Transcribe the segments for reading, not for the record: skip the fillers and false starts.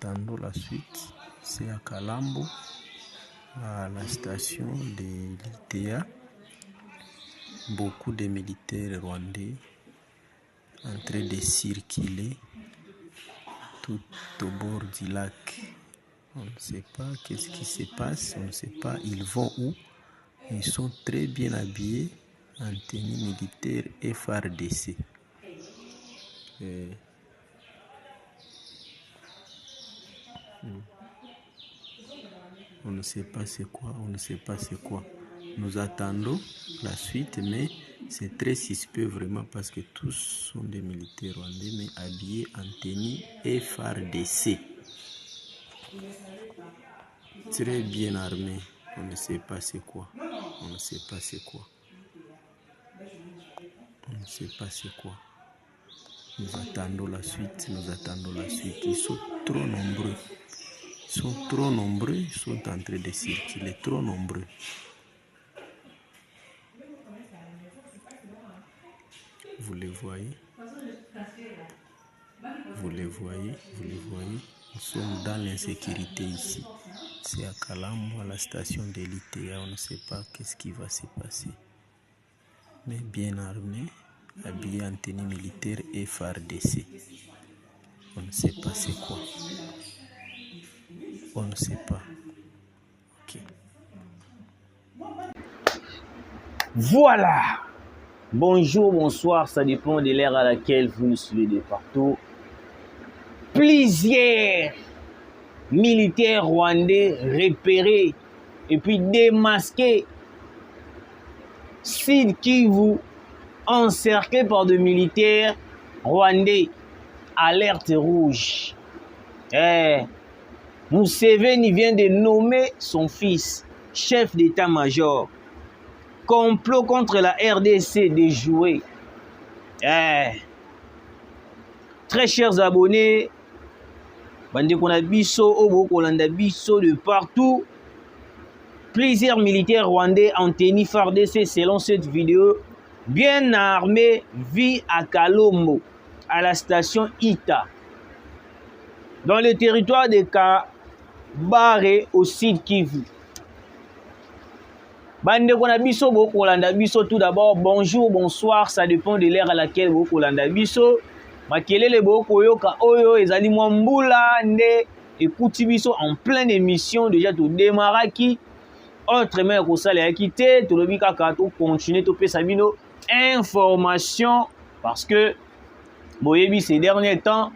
attendons la suite. C'est à Kalambo, à la station de l'ITA. Beaucoup de militaires rwandais en train de circuler tout au bord du lac. On ne sait pas qu'est-ce qui se passe, on ne sait pas ils vont où. Ils sont très bien habillés en tenue militaire FARDC. On ne sait pas c'est quoi, on ne sait pas c'est quoi. Nous attendons la suite, mais c'est très suspect vraiment parce que tous sont des militaires rwandais, mais habillés en tenue FARDC. Très bien armés, on ne sait pas c'est quoi. On ne sait pas c'est quoi. On ne sait pas c'est quoi. Nous attendons la suite, nous attendons la suite. Ils sont trop nombreux. Ils sont trop nombreux, ils sont en train de circuler, trop nombreux. Vous les voyez? Vous les voyez? Vous les voyez? Nous sommes dans l'insécurité ici. C'est à Kalambo, à la station de l'ITA. On ne sait pas qu'est-ce qui va se passer. Mais bien armés, habillés en tenue militaire et FARDC. On ne sait pas c'est quoi. On ne sait pas. Ok. Voilà. Bonjour, bonsoir, ça dépend de l'ère à laquelle vous nous suivez de partout. Plusieurs militaires rwandais repérés et puis démasqués. Sud Kivu encerclés par des militaires rwandais. Alerte rouge. Museveni vient de nommer son fils chef d'état-major. Complot contre la RDC déjoué. Très chers abonnés, bandeko na biso obo kolanda biso de partout. Plusieurs militaires rwandais en tenue FARDC selon cette vidéo, bien armés, vit à Kalombo, à la station ITA, dans le territoire de Kabare au Sud Kivu. Bandeko na biso bo kolanda biso, tout d'abord bonjour, bonsoir, ça dépend de l'ère à laquelle bo kolanda biso. Makelele bo koyoka oyo ezali mwa mbula nde ekuti biso en pleine émission déjà tout démarraki. Autrement ko sala ya kité to lobi kaka to continuer to pesa bino information parce que boyebi ces derniers temps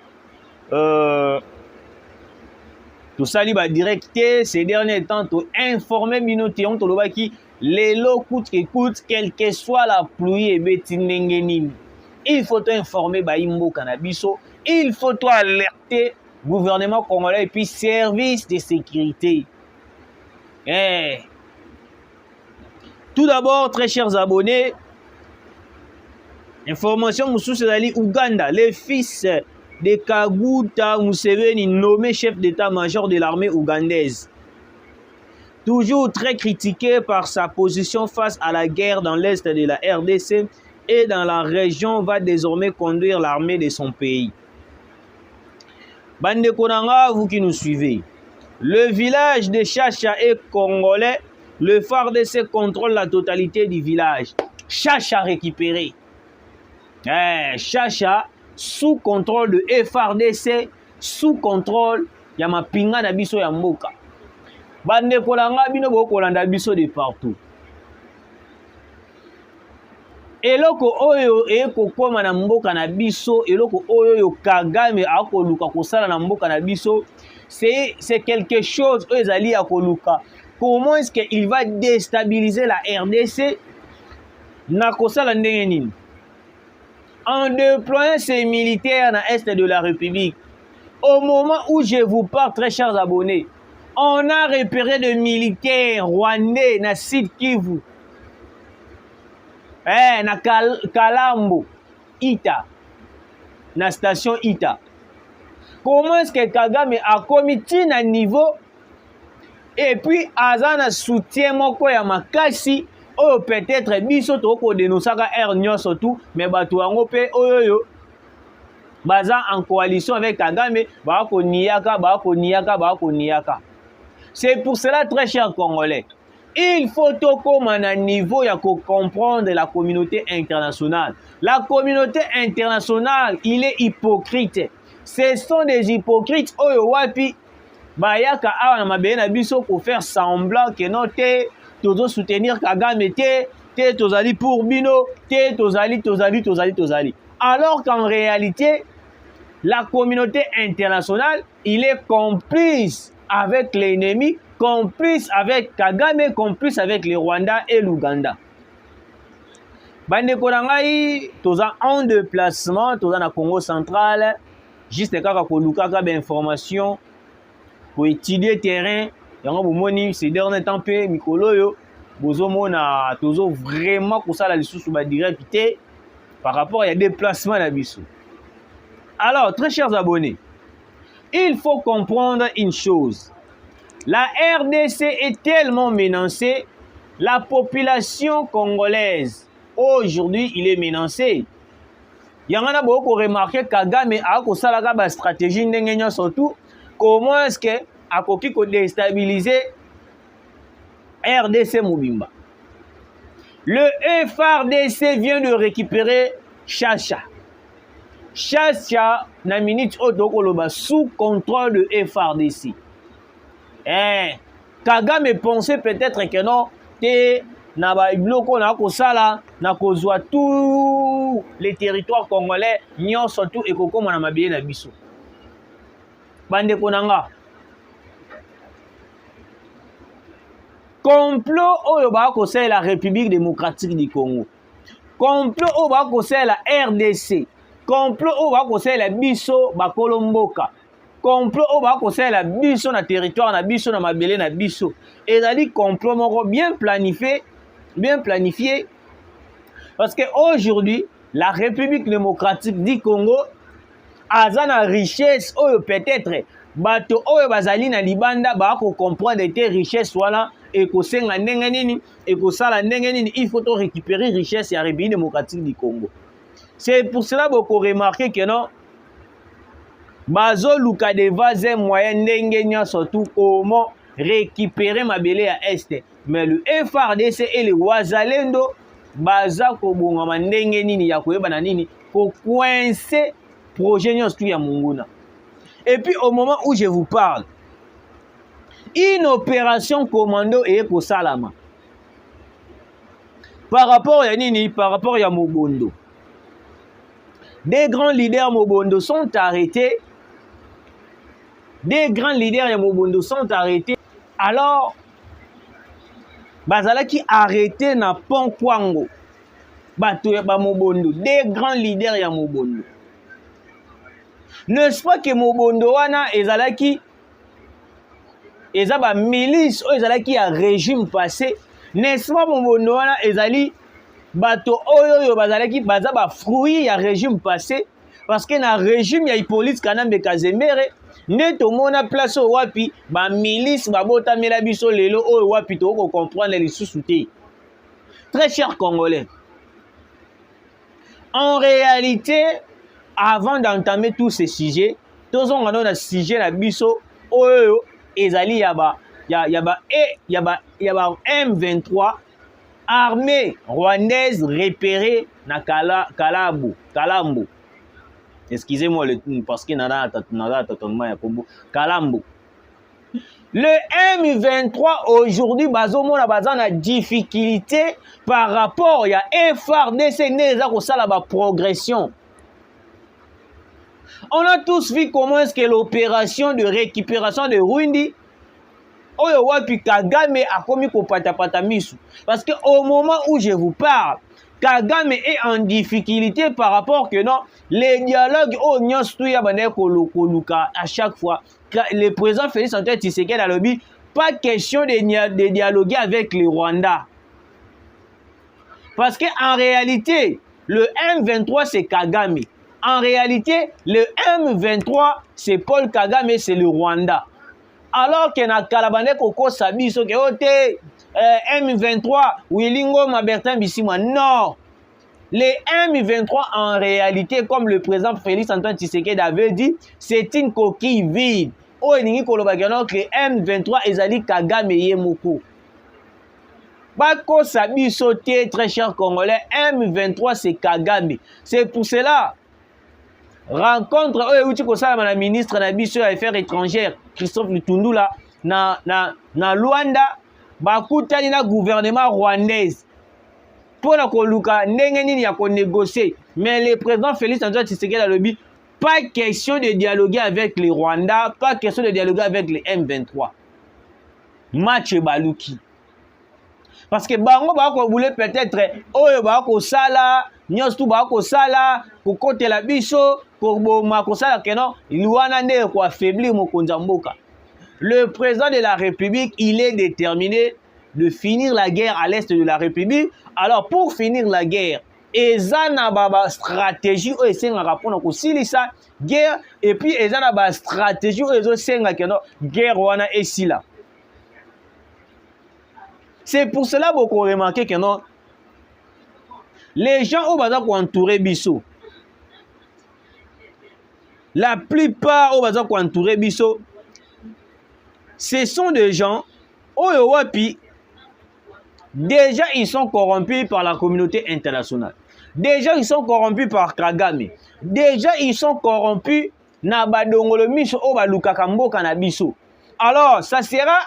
tout ça li ba directé ces derniers temps to informer bino tion to lobaki lelo coûte que coûte quelle que soit la pluie et beti ndenge nini. Il faut informer Baïmbo Canabiso, il faut alerter le gouvernement congolais et puis service de sécurité. Tout d'abord, très chers abonnés, information Moussou Sedali Ouganda, le fils de Kaguta Museveni, nommé chef d'état-major de l'armée ougandaise. Toujours très critiqué par sa position face à la guerre dans l'est de la RDC, et dans la région va désormais conduire l'armée de son pays. Bande Konanga, vous qui nous suivez, le village de Chacha est congolais, le FARDC contrôle la totalité du village. Chacha récupéré. Chacha sous contrôle de FARDC, sous contrôle Yamapinga Nabiso Yamboka. Bande Konanga, bino bokolanda biso de partout. Eloko oyo ekokoma na mboka na biso, eloko oyo Kagame akoluka kosala na mboka na biso, c'est quelque chose oyo ezali akoluka. Comment est-ce qu'il va déstabiliser la RDC na kosala ndenge nini? En déployant ses militaires dans l'est de la République. Au moment où je vous parle, très chers abonnés, on a repéré des militaires rwandais na Sud Kivu. Na Kalambo, ITA, na station ITA. Comment est-ce que Kagame a commis un niveau et puis Azana soutien moko ya makasi ou peut-être biso to ko denosaka air nyonso tout mais bato yango pe oyoyo baza en coalition avec Kagame, bako niaka. C'est pour cela, très chers Congolais, il faut comme un niveau ya comprendre la communauté internationale. La communauté internationale, il est hypocrite. Ce sont des hypocrites oyo wapi bayaka awa na mabeye na biso pour faire semblant que non te tozo soutenir Kagame te tozali pour bino te tozali. Alors qu'en réalité, la communauté internationale, il est complice avec l'ennemi, complice avec Kagame, complice avec le Rwanda et l'Ouganda. Bandeko na ngai toza en déplacement, toza na Congo central, juste kaka koluka ka information pour étudier terrain. Yango bomoni ces derniers temps pe mikolo yo bozomona tozo vraiment kosala lisusu ba directe par rapport à déplacement na biso. Alors, très chers abonnés, il faut comprendre une chose. La RDC est tellement menacée, la population congolaise, aujourd'hui, il est menacée. Il y en a beaucoup remarqué Kagame a une stratégie surtout comment est-ce que a déstabiliser RDC Mobimba. Le FRDC vient de récupérer Chacha. Chacha na minute otokoloba sous contrôle de FRDC. Kagame pensait peut-être que non, te na ba ibloko na kosala na kozwa tous les territoires congolais nyon surtout ekokoma na mabeye na biso. Bandeko nanga. Complot oyo ba kosala la République démocratique du Congo. Complot oyo ba kosala la RDC. Complot oyo ba kosala la biso bakolo mboka. Complot oyo ba kosala la biso na territoire na biso na mabele na biso. Ezali complot moko bien planifié parce que aujourd'hui la République démocratique du Congo a na richesse oyo peut-être bato oyo bazali na libanda ba ko comprendre te richesse wana et ko senga ndenge nini et ko sala ndenge nini il faut récupérer richesse ya République démocratique du Congo. C'est pour cela beaucoup remarquer que non bazo luka de vases moyen ndenge nya surtout comment récupérer mabele à est, mais le FRDC et le Wazalendo baza ko bongama ndenge nini ya koyeba na nini ko coincer projet nyonso ya Munguna. Et puis au moment où je vous parle, une opération commando est ko salama par rapport à nini, par rapport à Mobondo. Des grands leaders Mobondo sont arrêtés. Des grands leaders ya Mobondo sont arrêtés. Alors, bazala qui arrêté na pont Kwango. Bato ya ba Mobondo, des grands leaders ya Mobondo. N'est-ce pas que Mobondo wana ezalaki ezaba milice o ezalaki ya régime passé. N'est-ce pas Mobondo wana ezali bato oyo bazalaki baza ba fruit ya régime passé parce que na régime ya Hippolyte Kanambe Kazemere neto mona place o wapi ba milice babota mela biso lelo o wapi to ko comprendre les sous-soutés. Très chers Congolais, en réalité, avant d'entamer tous ces sujets, tous on a un sujet la biso oyo ezali yaba M23 armée rwandaise repérée na Kalambo. Excusez-moi parce qu'il y a un tâtonnement à Kombo. Kalambo. Le M23 aujourd'hui, bazomo na bazan a difficulté par rapport à FRDC neza ko sala ba progression. On a tous vu comment est-ce que l'opération de récupération de Rwindi oyo wapi Kagame a commis ko patapata misu. Parce que au moment où je vous parle, Kagame est en difficulté par rapport que non, les dialogues au nyonstu ya bande koluka à chaque fois. Le président Félix Antoine Tshisekedi a lobby, pas question de dialoguer avec le Rwanda. Parce qu'en réalité, le M23 c'est Kagame. En réalité, le M23 c'est Paul Kagame, c'est le Rwanda. Alors que na Kalabane Koko Sabiso ke ote M23 Wilingo Mabertin Bisimwa. Non. Les M23, en réalité, comme le président Félix Antoine Tshisekedi avait dit, c'est une coquille vide. Oh, les M23, ezali Kagame Yemoko. Bako Sabi sauté, très cher Congolais, M23, c'est Kagame. C'est pour cela, rencontre, la ministre des Affaires étrangères, Christophe Lutundula, na Luanda, bakutani na gouvernement rwandaise. Pour la koluka, ndenge ya ko négocier. Mais le président Félix Antoine Tshisekedi a dit, pas question de dialoguer avec les Rwandais, pas question de dialoguer avec les M23. Match baluki. Parce que bango bako voulait peut-être oyo bako sala, nyos tu bako sala, ko kote la biso, ko boma ko sala kenon, luana nde ko affaiblir mokonzi mboka. Le président de la République, il est déterminé de finir la guerre à l'est de la République. Alors, pour finir la guerre, ezana baba stratégie o esenga rapona ko silisa guerre et puis ezana ba stratégie o ezo senga keno guerre wana esila. C'est pour cela que vous remarquez que non, les gens au bazar pour entourer Bisso, la plupart au bazar pour entourer Bisso, ce sont des gens au Yowapi. Déjà, ils sont corrompus par la communauté internationale. Déjà, ils sont corrompus par Kagame. Déjà, ils sont corrompus na badongolo miso o baluka kambo kanabiso. Alors, ça sera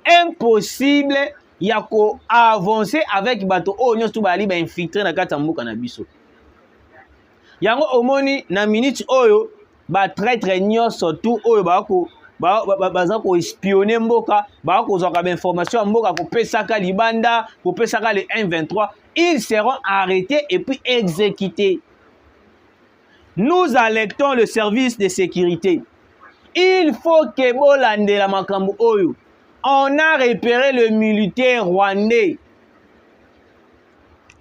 impossible yako avancer avec bato o nyos tu bali ba infiltrer na kata mboka na biso. Yango omoni na minute oyo ba traître nyos tout oyo bako baza ko espionner mboka ba ko zoka ba information mboka ko pesaka libanda ko pesaka les M23, ils seront arrêtés et puis exécutés. Nous alertons le service de sécurité. Il faut que bolande la makambo oyo. On a repéré le militaire rwandais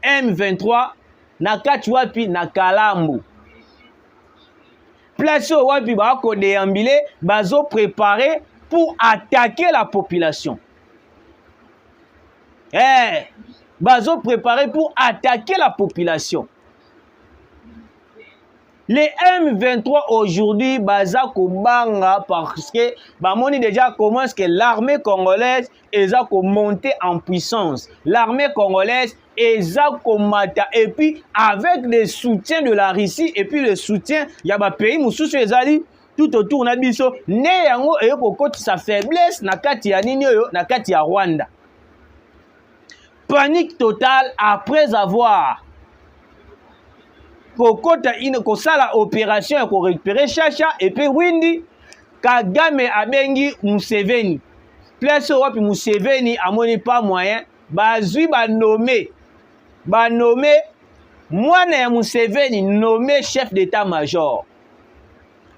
M23 na kati wapi na Kalambo. Place wapi bako déambulé, bazo préparé pour attaquer la population. Bazo préparé pour attaquer la population. Les M23 aujourd'hui, baza kobanga parce que bamoni déjà comment est-ce que l'armée congolaise est monter en puissance. L'armée congolaise est komata et puis avec le soutien de la Russie et puis le soutien ya ba pays mususu ezali tout autour na biso ne yango e kokoti sa faiblesse na kati ya nini oyo na kati ya Rwanda. Panique totale après avoir kokota kosala opération ya ko récupérer Chacha et puis Windi Kagame abengi Museveni. Place wapi Museveni amoni pas moyen bazui ba nommé mwana ya Museveni nommé chef d'état-major.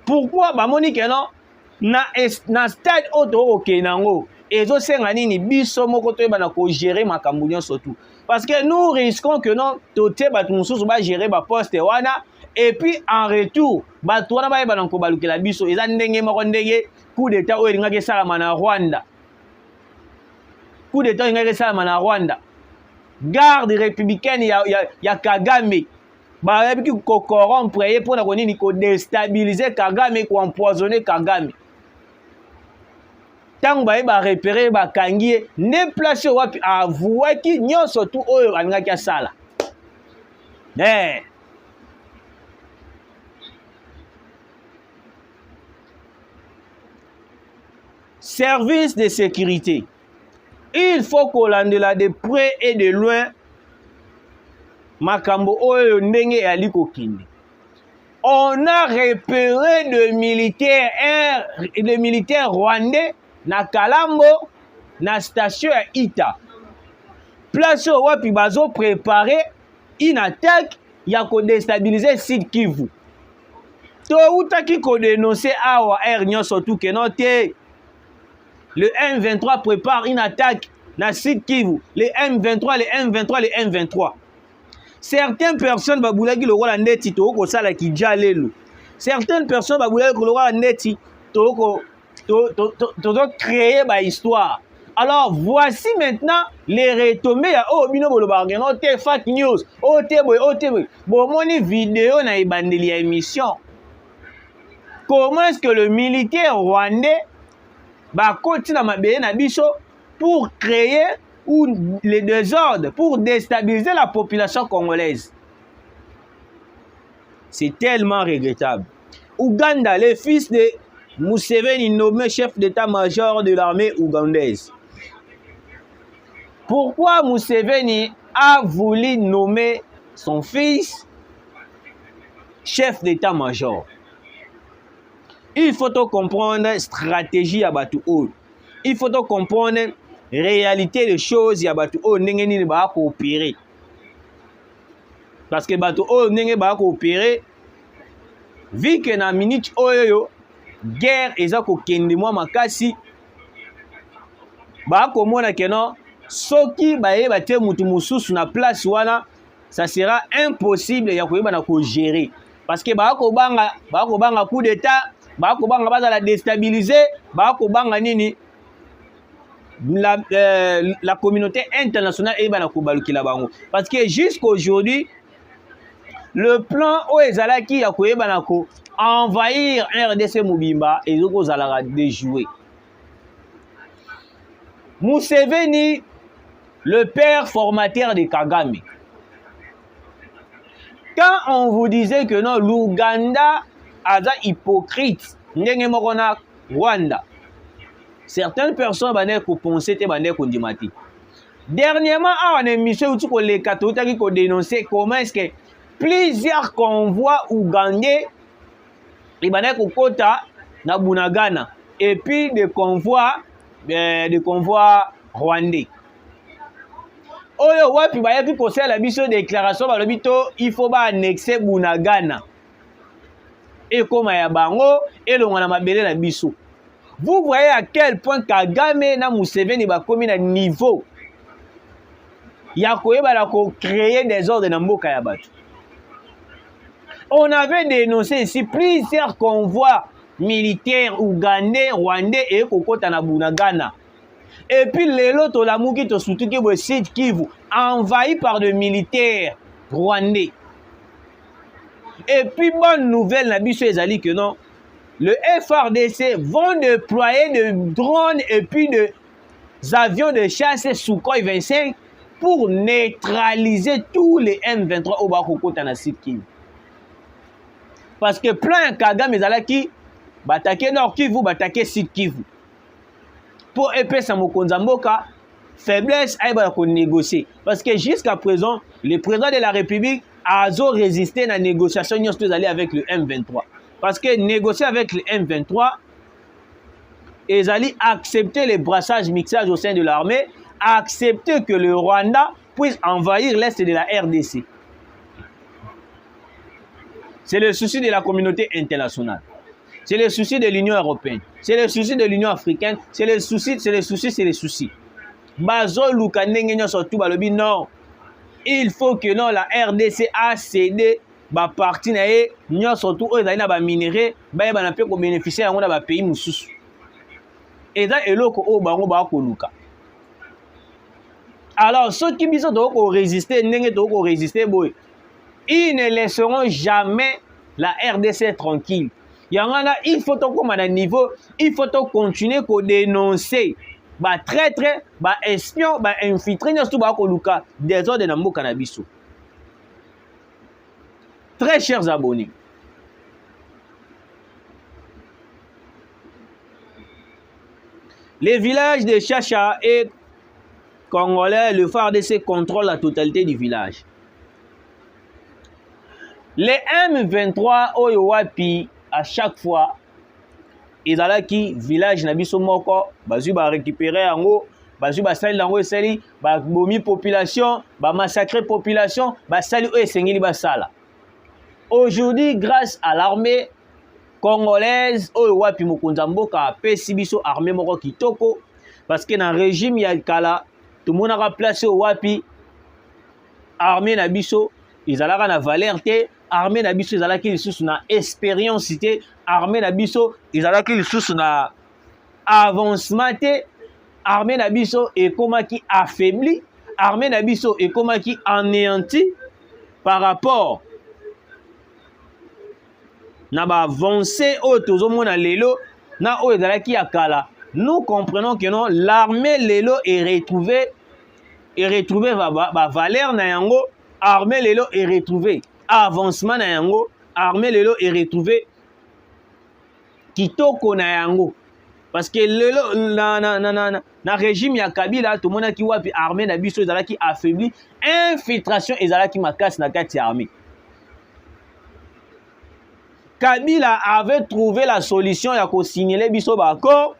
Pourquoi bamoni que non na stade auto kenango ezo senga nini biso moko toyeba na ko gérer makambo nyonso tout. Parce que nous risquons que non, toté batumususu ba gérer ba poste wana et puis en retour bato wana ba yeba na ko balukela biso eza ndenge moko ndenge coup d'état oyo ngaki salama na Rwanda. Coup d'état ngaki salama na Rwanda. Garde républicaine ya Kagame ba yebi ko corrompre ye pour na ko nini ko déstabiliser Kagame ko empoisonner Kagame. Tant ba ba repérer ba kangie ne place wapi avouer ki nyonso tout oyo alingaki asala. Service de sécurité. Il faut qu'on l'andela de près et de loin makambo oyo ndenge ali kokinde. On a repéré de militaires rwandais na Kalambo na station ya Ita. Place wapi bazo préparer une attaque ya ko déstabiliser Sud Kivu. To utaki ko dénoncer awa nyonso tout que non te. Le M23 prépare une attaque na Sud Kivu. Les M23, les M23, les M23. Certaines personnes babulaki le roi ndeti to ko sala ki jalelo. Certaines personnes babulaki le roi ndeti to créer ba histoire. Alors voici maintenant les retombées à Obino Bolobargen, OT fake news, OT boy. Bon, mon vidéo na ibandeli ya émission. Comment est-ce que le militaire rwandais va continuer à m'abéler na biso pour créer les désordres, pour déstabiliser la population congolaise? C'est tellement regrettable. Ouganda, le fils de Museveni, nommé chef d'état-major de l'armée ougandaise. Pourquoi Museveni a voulu nommer son fils chef d'état-major? Il faut comprendre la stratégie à Batou. Il faut comprendre la réalité des choses à Batou. N'engeni ba coopérer. Parce que Batou n'engeni ba coopérer. Vu que na minute oyo guerre eza ko kende mwa makasi. Ba komona que non soki baye batie mutu mususu na place wana, ça sera impossible ya koyeba na ko gérer. Parce que ba ko banga coup d'état. Ba ko banga baza la déstabiliser, ba ko banga nini la communauté internationale et bana ko balukila bango. Parce que jusqu'aujourd'hui le plan o ezalaki ya ko yeba na ko envahir RDC Mobimba et zoko zalaka déjouer. Museveni, le père formateur de Kagame. Quand on vous disait que non, l'Ouganda aza hypocrite ndenge moko na Rwanda, certaines personnes bane ko penser te bane ko ndimati. Dernièrement en émission où les catholiques qui ont dénoncé comment est-ce que plusieurs convois ougandais et bane ko kota na Bunagana et puis des convois rwandais. Oyo wapi ba yepi ko sala biso déclaration ba lobito il faut ba annexer Bunagana. Et comme ya bango et le na mabele na biso. Vous voyez à quel point Kagame na Museveni ba komi na niveau ya koyeba la ko créer des ordres na mboka ya bato. On avait dénoncé ici plusieurs convois militaires ougandais, rwandais et kokota na Bunagana. Et puis lelo to la muki to sutuki bo Sud Kivu envahi par des militaires rwandais. Et puis, bonne nouvelle, Nabiso Ezali, que non, le FRDC vont déployer des drones et puis des avions de chasse Sukhoi 25 pour neutraliser tous les M23 au Bakoko Tanasit Kivu. Parce que plein Kagame Ezalaki, bataké Nord Kivu, bataké Sud Kivu. Pour épée Samokonzamboka, faiblesse, il va négocier. Parce que jusqu'à présent, le président de la République a résisté à la négociation avec le M23. Parce que négocier avec le M23, ils allaient accepter les brassages mixages au sein de l'armée, accepter que le Rwanda puisse envahir l'Est de la RDC. C'est le souci de la communauté internationale. C'est le souci de l'Union européenne. C'est le souci de l'Union africaine. C'est le souci. Bazo Lukanenge surtout balobi non. Il faut que non la RDC a cédé ba parti na ye nyo surtout o ezali na ba minerai ba yeba na pe ko bénéficier yango na ba pays mususu. Eza eloko o bango ba ko luka. Alors ceux qui biso to ko résister ndenge to ko résister boy. Ils ne laisseront jamais la RDC tranquille. Yangana il faut to comme à niveau, il faut to continuer ko dénoncer. Ba traître, ba espion, ba infiltré surtout ba ko luka des ordres na mboka na biso. Très chers abonnés, les villages de Chacha et Congolais, le FARDC contrôle la totalité du village. Les M23 Oyo Wapi, à chaque fois, ils allaient qui village na biso moko, bazu ba récupérer yango, bazu ba sali yango esali, ba bomi population, ba massacrer population, ba sali o esengeli ba sala. Aujourd'hui, grâce à l'armée congolaise, Oyo Wapi Mokonza Mboka a pesi biso armée moko kitoko, parce que dans le régime ya kala, tout le monde a placé au Wapi armée na biso, ils allaient na valeur te, armée na biso ils allaient qui sous na expérience te, armée na biso ils allaient qui sous na avancement te, armée na biso ekomaki affaibli, armée na biso ekomaki anéanti par rapport na ba avancée oyo tozomona lelo na oyo ezalaki ya kala. Nous comprenons que non, l'armée lelo est retrouvée ba valeur na yango, armée lelo est retrouvée avancement na yango, armée lelo est retrouvée kitoko na yango. Parce que lelo na régime ya Kabila tout mona ki wapi armée na biso ezalaki affaibli, infiltration ezalaki makasi na kati ya armée. Kabila avait trouvé la solution ya ko signaler biso ba accord,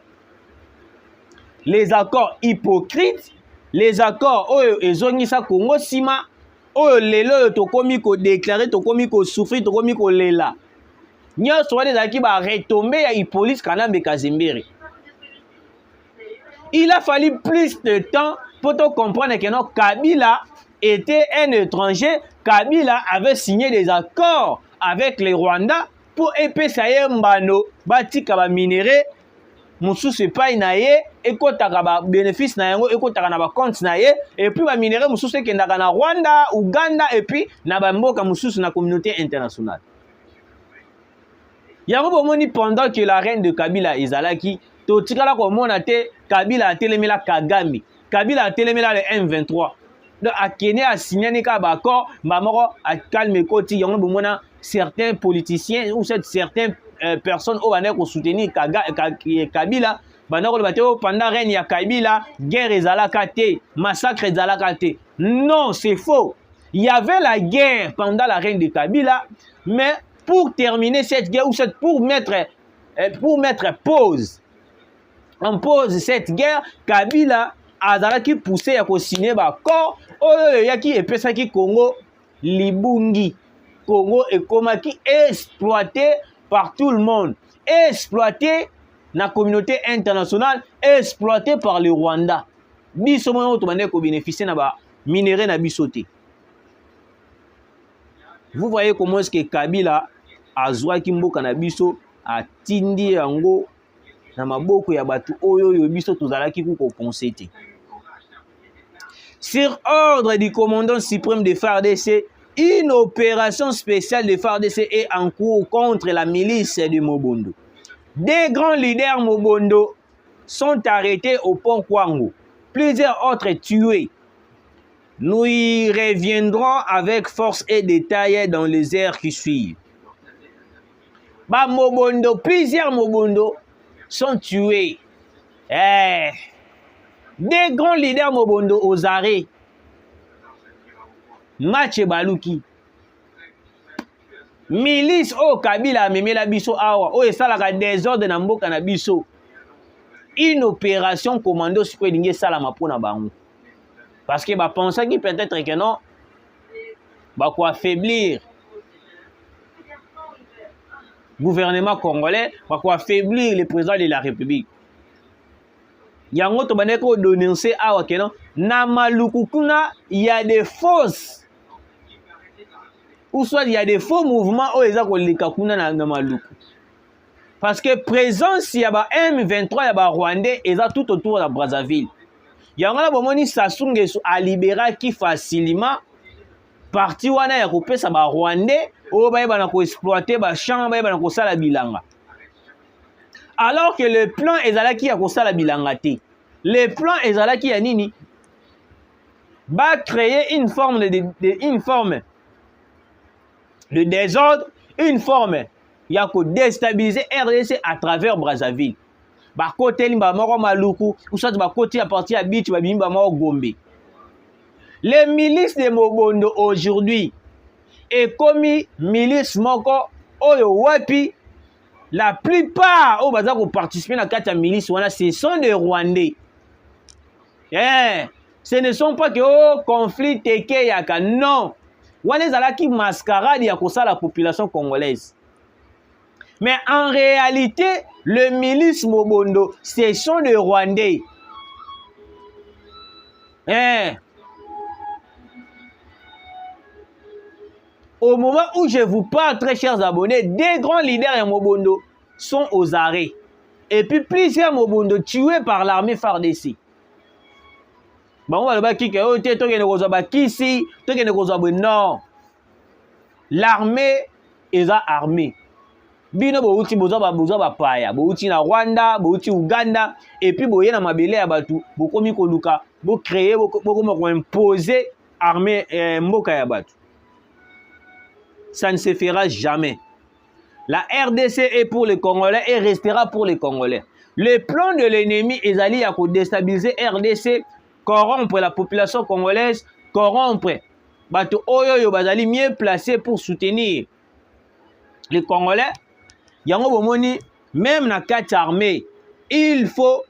les accords hypocrites, les accords oyo ezongisa Congo sima, oyo lelo tokomi ko déclarer, tokomi ko souffrir, tokomi ko lela. Nyonso wana ezalaki ba retomber ya Hippolyte Kanambe Kazembere. Il a fallu plus de temps pour te comprendre que non, Kabila était un étranger. Kabila avait signé des accords avec les Rwandais pour épesser mbano, batika ba minéré, mususu epai na ye, ekotaka ba bénéfice na yango, ekotaka na ba compte na ye, et puis ba minéré mususu ekendaka na Rwanda, Uganda, et puis na ba mboka mususu na communauté internationale. Yango bomoni pendant que la reine de Kabila ezalaki, totikala komona te Kabila atelemela Kagame, Kabila atelemela le M23. Donc a Kenya a signé ka ba accord, mamoro a calme koti yango bomona certains politiciens ou certaines personnes au bané ko soutenir Kabila, banako le bateo pendant règne ya Kabila, guerre ezalaka te, massacre ezalaka te. Non, c'est faux. Il y avait la guerre pendant la règne de Kabila, mais pour terminer cette guerre, ou pour mettre pause, en pause cette guerre, Kabila azalaki poussé à signer ba accord, oyo yaki epesaki Congo libungi. Congo ekomaki exploité par tout le monde, exploité na communauté internationale, exploité par le Rwanda. Biso moyo to bande ko bénéficier na ba minéraux na bisoté. Vous voyez comment est-ce que Kabila azwaki mboka na biso atindi yango na maboko ya batu oyo yo biso tozalaki ko penser te. Sur ordre du commandant suprême de FARDC, une opération spéciale de FARDC est en cours contre la milice de Mobondo. Des grands leaders Mobondo sont arrêtés au pont Kwango. Plusieurs autres tués. Nous y reviendrons avec force et détails dans les heures qui suivent. Bah Mobondo, plusieurs Mobondo sont tués. Des grands leaders Mobondo aux arrêts. Match Baluki. Milice o Kabila memela biso awa. O esalaka désordre na mboka na biso. Une opération commando siko elingi esalama mpona bango. Parce que pensaki peut-être que non, quoi affaiblir gouvernement congolais, quoi affaiblir le président de la République. Yango to bane ko dénoncer awa que non, na maluku kuna il y a des fausses, ou soit il y a des faux mouvements où eza ko lika kuna na maluku. Parce que présence ya ba M23 ya ba Rwandais eza tout autour de Brazzaville. Yango na bomoni Sassou Nguesso a libéré qui facilement parti wana ya kopesa ba Rwandais oyo bayeba na ko exploiter ba champ, bayeba na ko sala bilanga. Alors que le plan ezalaki ya ko sala bilanga te. Le plan ezalaki ya nini? Va créer une forme de désordre, une forme ya ko déstabiliser RDC à travers Brazzaville. Ba côté limba moko maluku ou soit ba côté à partir à Bichi ba bimba moko Gombe. Les milices de Mobondo aujourd'hui est commis milice moko oyo wapi la plupart au baza ko participer na kati ya milice wana ce sont des Rwandais. Ce ne sont pas que conflit teke yaka non. Wana ezalaki mascarade ya kosa la population congolaise. Mais en réalité, le milice Mobondo, ce sont des Rwandais. Au moment où je vous parle, très chers abonnés, des grands leaders de Mobondo sont aux arrêts. Et puis plusieurs Mobondo tués par l'armée FARDC. bango balobaki ke oyo te tokende kozwa bakisi tokende kozwa boye. Non, l'armée eza armée. Bino bouti bozwa bapaya, bouti na Rwanda, bouti Uganda, et puis boye na mabele ya batu, bokomi koluka, bo créer, bokomi ko imposer armée mboka ya batu. Ça ne se fera jamais. La RDC est pour les Congolais et restera pour les Congolais. Le plan de l'ennemi ezali ya ko déstabiliser RDC, corrompre la population congolaise, corrompre batu oyo bazali mieux placés pour soutenir les Congolais. Yango bomoni même na kati armée il faut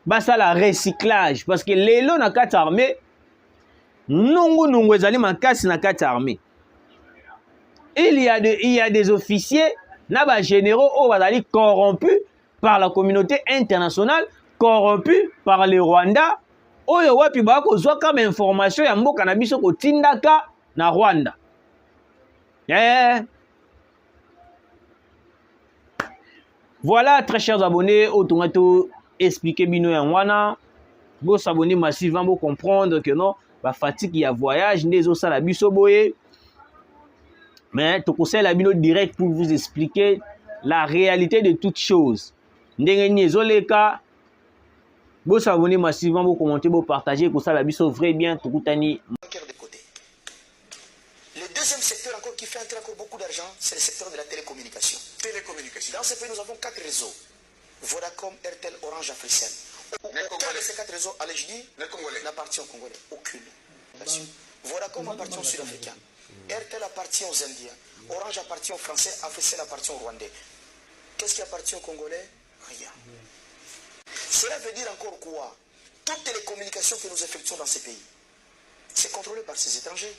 basala recyclage parce que lelo na kati armée nungu ezali makasi na kati armée. Il y a des officiers na ba généraux o bazali corrompus par la communauté internationale, corrompus par les Rwandais oyo wapi ba ko zwa comme information ya mboka na biso ko tindaka na Rwanda. Voilà, très chers abonnés, automato expliquer bino yangwana. Vous s'abonner massivement pour comprendre que non, la fatigue y a voyage, nezo sala biso boye. Mais to conseille la bino direct pour vous expliquer la réalité de toutes choses. Ndenge nezo leka. Vous s'abonner massivement pour commenter, pour partager, pour ça la biso vrai bien to kutani. Le deuxième secteur encore qui fait entrer encore beaucoup d'argent, c'est le secteur de la télécommunication. Dans ce pays, nous avons 4 réseaux. Vodacom, RTL, Orange, Africell. Aucun de ces 4 réseaux, allez, je dis, n'appartient aux Congolais. Aucune. Vodacom appartient aux Sud-Africains. RTL appartient aux Indiens. Orange appartient aux Français. Africell appartient aux Rwandais. Qu'est-ce qui appartient aux Congolais? Rien. Cela veut dire encore quoi? Toutes les communications que nous effectuons dans ces pays, c'est contrôlé par ces étrangers.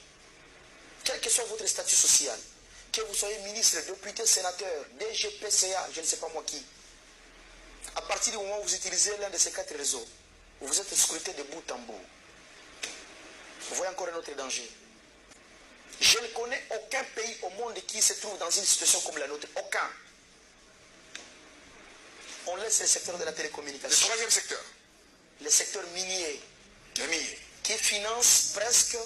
Quel que soit votre statut social, que vous soyez ministre, député, sénateur, DG, PCA, je ne sais pas moi qui, à partir du moment où vous utilisez l'un de ces 4 réseaux, vous êtes scruté de bout en bout. Vous voyez encore un autre danger. Je ne connais aucun pays au monde qui se trouve dans une situation comme la nôtre. Aucun. On laisse le secteur de la télécommunication. Le 3e secteur. Le secteur minier. Le minier. Qui finance presque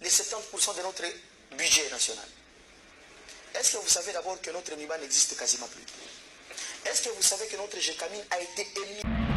les 70% de notre budget national. Est-ce que vous savez d'abord que notre MIBA n'existe quasiment plus? Est-ce que vous savez que notre GECAMIN a été émis?